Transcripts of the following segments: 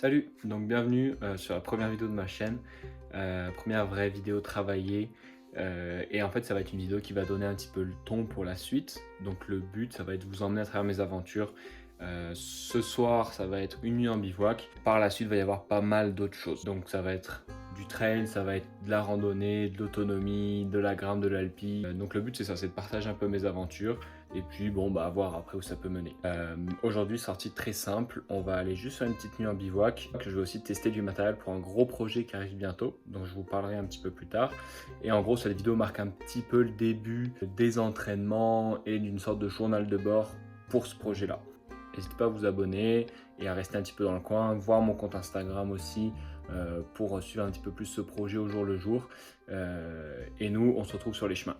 Salut, donc bienvenue sur la première vidéo de ma chaîne, première vraie vidéo travaillée. Et en fait ça va être une vidéo qui va donner un petit peu le ton pour la suite. Donc le but ça va être de vous emmener à travers mes aventures. Ce soir ça va être une nuit en bivouac. Par la suite il va y avoir pas mal d'autres choses. Donc ça va être du trail, ça va être de la randonnée, de l'autonomie, de la grimpe, de l'alpi. Donc le but c'est ça, c'est de partager un peu mes aventures. Et puis bon bah à voir après où ça peut mener. Aujourd'hui sortie très simple, on va aller juste faire une petite nuit en bivouac. Je vais aussi tester du matériel pour un gros projet qui arrive bientôt, donc je vous parlerai un petit peu plus tard. Et en gros cette vidéo marque un petit peu le début des entraînements et d'une sorte de journal de bord pour ce projet là. N'hésitez pas à vous abonner et à rester un petit peu dans le coin, voir mon compte Instagram aussi pour suivre un petit peu plus ce projet au jour le jour. Et nous on se retrouve sur les chemins.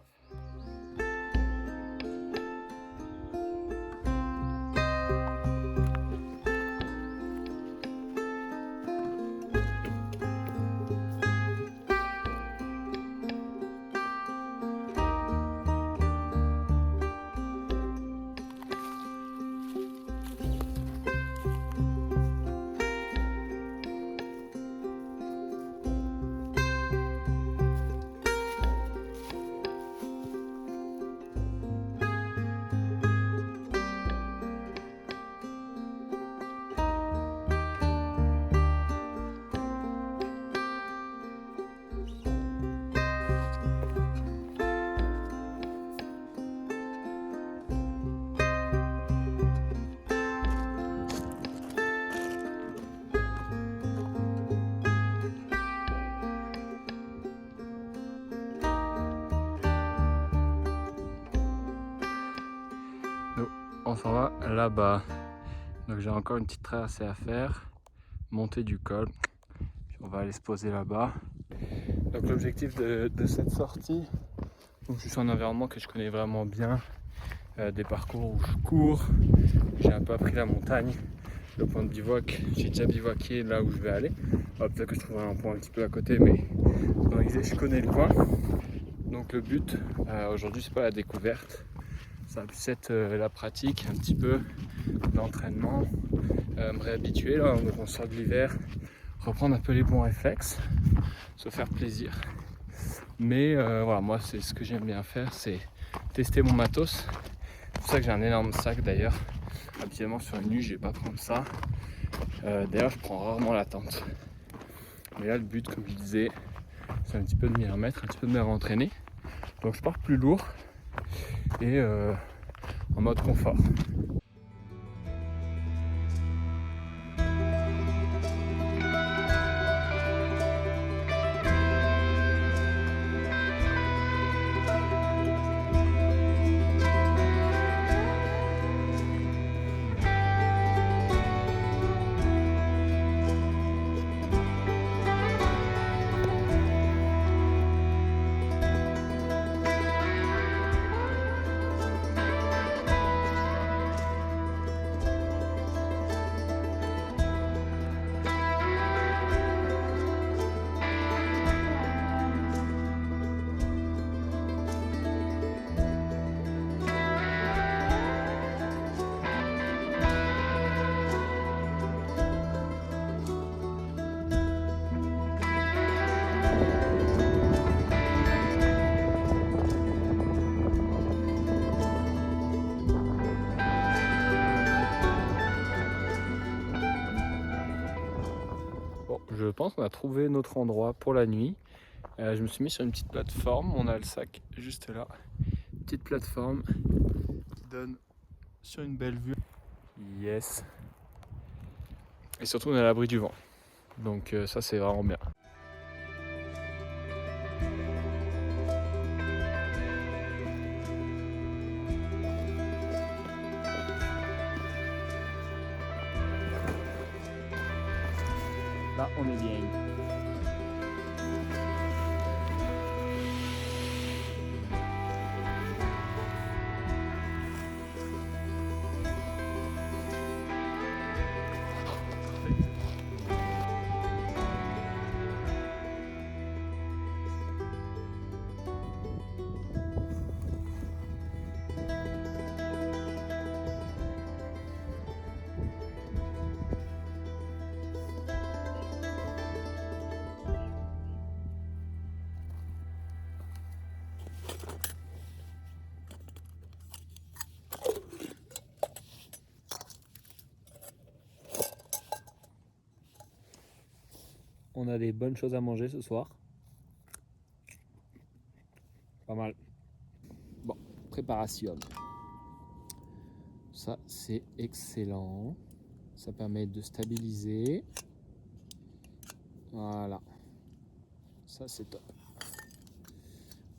On s'en va là-bas. Donc j'ai encore une petite traversée à faire, montée du col, puis on va aller se poser là-bas. Donc l'objectif de cette sortie, donc je suis en environnement que je connais vraiment bien, des parcours où je cours, j'ai un peu appris la montagne, le point de bivouac, j'ai déjà bivouaqué là où je vais aller. Peut-être que je trouverai un point un petit peu à côté, mais dans l'idée je connais le coin. Donc le but aujourd'hui c'est pas la découverte, ça va plus être la pratique, un petit peu l'entraînement, me réhabituer là, donc on sort de l'hiver, reprendre un peu les bons réflexes, se faire plaisir. Mais voilà, moi c'est ce que j'aime bien faire, c'est tester mon matos. C'est pour ça que j'ai un énorme sac d'ailleurs. Habituellement sur une nuit je vais pas prendre ça. D'ailleurs je prends rarement la tente. Mais là le but, comme je disais, c'est un petit peu de m'y remettre, un petit peu de me rentraîner. Donc je pars plus lourd et en mode confort. Bon, je pense qu'on a trouvé notre endroit pour la nuit. Je me suis mis sur une petite plateforme, on a le sac juste là. Petite plateforme qui donne sur une belle vue. Yes. Et surtout on est à l'abri du vent. Donc ça c'est vraiment bien. Là on est bien. on a des bonnes choses à manger ce soir. Pas mal. Bon, préparation. Ça, c'est excellent. Ça permet de stabiliser. Voilà. Ça, c'est top.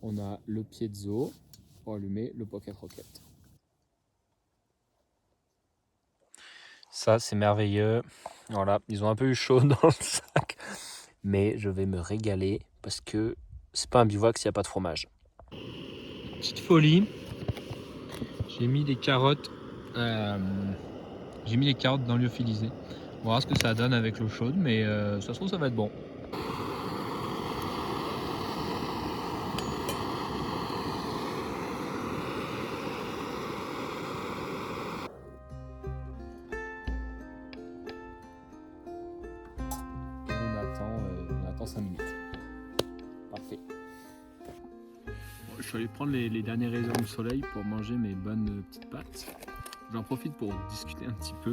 On a le piezo pour allumer le Pocket Rocket. Ça, c'est merveilleux. Voilà, ils ont un peu eu chaud dans le sac. Mais je vais me régaler parce que c'est pas un bivouac s'il n'y a pas de fromage. Petite folie. J'ai mis des carottes. J'ai mis les carottes dans lyophilisé. On va voir ce que ça donne avec l'eau chaude, mais ça se trouve ça va être bon. On attend 5 minutes. Parfait. Bon, je suis allé prendre les derniers rayons de soleil pour manger mes bonnes petites pâtes. J'en profite pour discuter un petit peu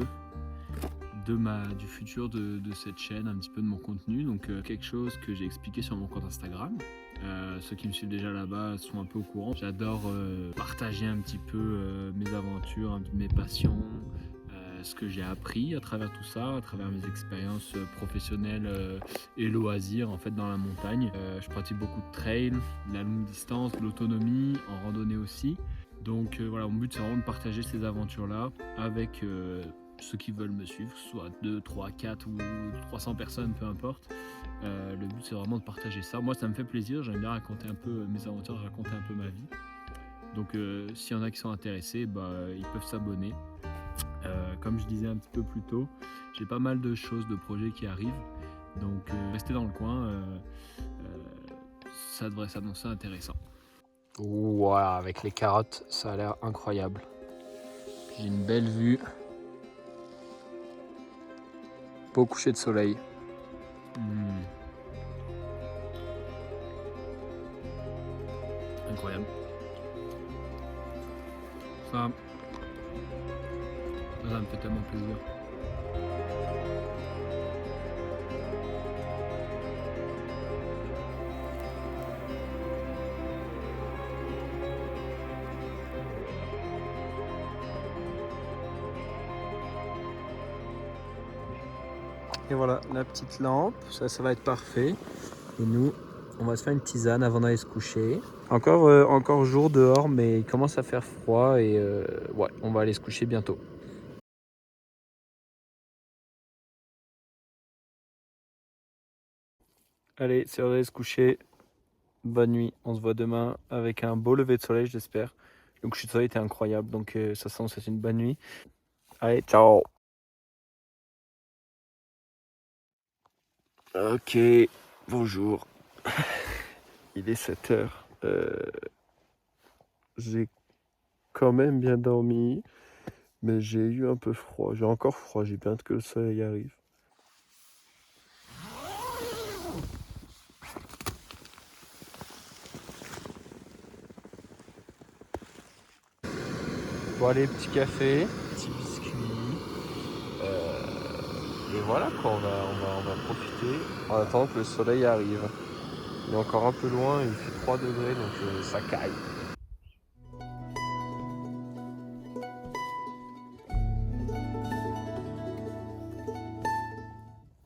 du futur de cette chaîne, un petit peu de mon contenu. Donc quelque chose que j'ai expliqué sur mon compte Instagram. Ceux qui me suivent déjà là-bas sont un peu au courant. J'adore partager un petit peu mes aventures, mes passions, ce que j'ai appris à travers tout ça, à travers mes expériences professionnelles et loisirs en fait dans la montagne. Je pratique beaucoup de trail, de la longue distance, de l'autonomie, en randonnée aussi. Donc voilà, mon but c'est vraiment de partager ces aventures-là avec ceux qui veulent me suivre, soit 2, 3, 4 ou 300 personnes, peu importe. Le but c'est vraiment de partager ça. Moi ça me fait plaisir, j'aime bien raconter un peu mes aventures, raconter un peu ma vie. Donc s'il y en a qui sont intéressés, ils peuvent s'abonner. Comme je disais un petit peu plus tôt, j'ai pas mal de choses, de projets qui arrivent. Donc restez dans le coin, ça devrait s'annoncer intéressant. Voilà, avec les carottes, ça a l'air incroyable. J'ai une belle vue. Beau coucher de soleil. Incroyable. Ça me fait tellement plaisir. Et voilà, la petite lampe, ça va être parfait. Et nous, on va se faire une tisane avant d'aller se coucher. Encore jour dehors, mais il commence à faire froid et ouais, on va aller se coucher bientôt. Allez, c'est l'heure d'aller se coucher. Bonne nuit, on se voit demain avec un beau lever de soleil, j'espère. Le coucher de soleil était incroyable, donc ça sent c'est une bonne nuit. Allez, ciao. Ok, bonjour. Il est 7h. J'ai quand même bien dormi, mais j'ai eu un peu froid. J'ai encore froid, j'ai bien hâte que le soleil arrive. Bon allez, petit café, petit biscuit. Et voilà quoi, on va profiter en attendant que le soleil arrive. Il est encore un peu loin, il fait 3 degrés donc ça caille.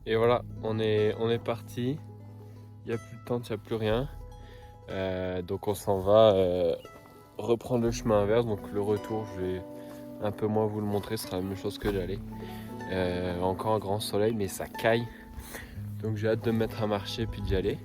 Et voilà, on est parti. Il n'y a plus de tente, il n'y a plus rien. Donc on s'en va reprendre le chemin inverse. Donc le retour, je vais un peu moins vous le montrer, ce sera la même chose que l'aller. Encore un grand soleil, mais ça caille. Donc j'ai hâte de me mettre à marcher puis d'y aller.